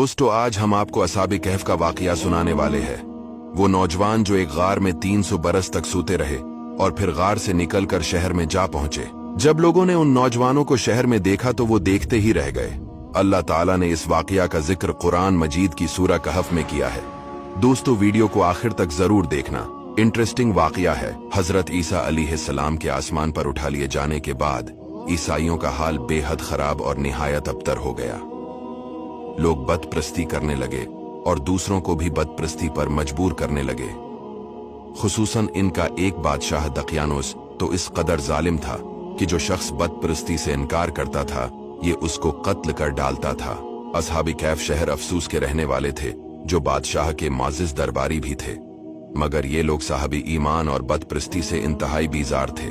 दोस्तों, आज हम आपको असहाबे कहफ का वाकया सुनाने वाले हैं। वो नौजवान जो एक गार में 300 बरस तक सोते रहे और फिर गार से निकलकर शहर में जा पहुंचे। जब लोगों ने उन नौजवानों को शहर में देखा तो वो देखते ही रह गए। अल्लाह ताला ने इस वाकया का जिक्र कुरान मजीद की सूरह कहफ में किया है। दोस्तों, वीडियो को आखिर तक जरूर देखना, इंटरेस्टिंग वाकया है। हजरत ईसा अलैहिस्सलाम के आसमान पर उठा लिए जाने के बाद ईसाइयों का हाल बेहद खराब और निहायत अबतर हो गया। लोग बदप्रस्ती करने लगे और दूसरों को भी बदप्रस्ती पर मजबूर करने लगे। खुसूसन इनका एक बादशाह दकियानोस तो इस कदर जालिम था कि जो शख्स बदप्रस्ती से इनकार करता था ये उसको कत्ल कर डालता था। असहाबे कहफ शहर अफसूस के रहने वाले थे, जो बादशाह के माजिज दरबारी भी थे, मगर ये लोग साहबी ईमान और बदप्रस्ती से इंतहाई बीजार थे।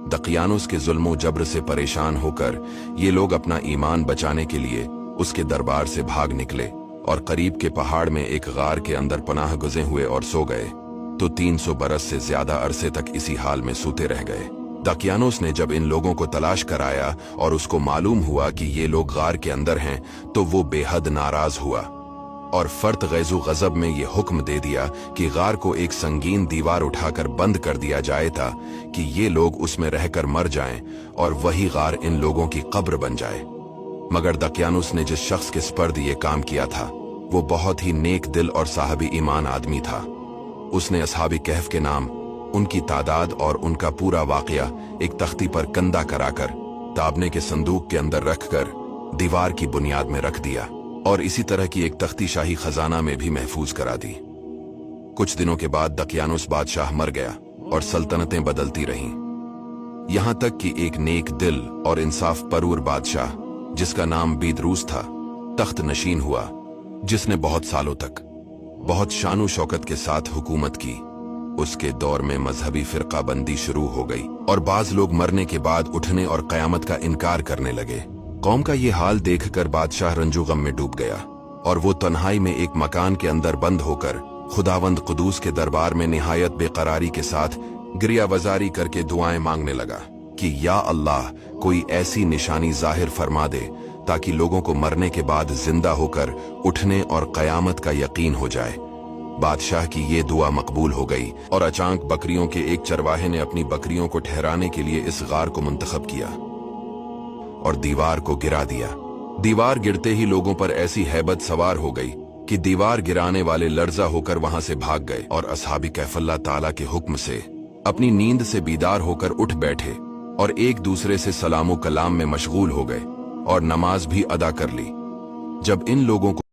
दकियानोस के जुल्मो जबर से परेशान होकर ये लोग अपना ईमान बचाने के लिए उसके दरबार से भाग निकले और करीब के पहाड़ में एक गार के अंदर पनाह गुजे हुए और सो गए। तो 300 बरस से ज्यादा अरसे तक इसी हाल में सूते रह गए। दकियानोस ने जब इन लोगों को तलाश कराया और उसको मालूम हुआ कि ये लोग गार के अंदर हैं, तो वो बेहद नाराज हुआ और फर्त गैजु गजब में ये हुक्म दे दिया कि गार को एक संगीन दीवार उठाकर बंद कर दिया जाए था कि ये लोग उसमें रहकर मर जाएं और वही गार इन लोगों की कब्र बन जाए। मगर दकियानोस ने जिस शख्स के स्पर्द ये काम किया था वो बहुत ही नेक दिल और साहबी ईमान आदमी था। उसने असहाबे कहफ के नाम, उनकी तादाद और उनका पूरा वाकया एक तख्ती पर कंधा कराकर ताबने के संदूक के अंदर रखकर दीवार की बुनियाद में रख दिया और इसी तरह की एक तख्ती शाही खजाना में भी महफूज करा दी। कुछ दिनों के बाद दकियानोस बादशाह मर गया और सल्तनतें बदलती रहीं, यहां तक कि एक नेक दिल और इंसाफ परवर बादशाह जिसका नाम बीदरूस था तख्त नशीन हुआ, जिसने बहुत सालों तक बहुत शानो शौकत के साथ हुकूमत की। उसके दौर में मजहबी फिरका बंदी शुरू हो गई और बाज लोग मरने के बाद उठने और कयामत का इनकार करने लगे। कौम का ये हाल देखकर बादशाह रंजो गम में डूब गया और वो तन्हाई में एक मकान के अंदर बंद होकर खुदावंद कुदूस के दरबार में निहायत बेकरारी के साथ गिरिया वजारी करके दुआएं मांगने लगा कि या अल्लाह, कोई ऐसी निशानी जाहिर फरमा दे ताकि लोगों को मरने के बाद जिंदा होकर उठने और कयामत का यकीन हो जाए। बादशाह की ये दुआ मकबूल हो गई और अचानक बकरियों के एक चरवाहे ने अपनी बकरियों को ठहराने के लिए इस गार को मुंतखब किया और दीवार को गिरा दिया। दीवार गिरते ही लोगों पर ऐसी हैबत सवार हो गई कि दीवार गिराने वाले लर्जा होकर वहां से भाग गए और असहाबे कहफ अल्लाह ताला के हुक्म से अपनी नींद से बीदार होकर उठ बैठे और एक दूसरे से सलामो कलाम में मशगूल हो गए और नमाज भी अदा कर ली। जब इन लोगों को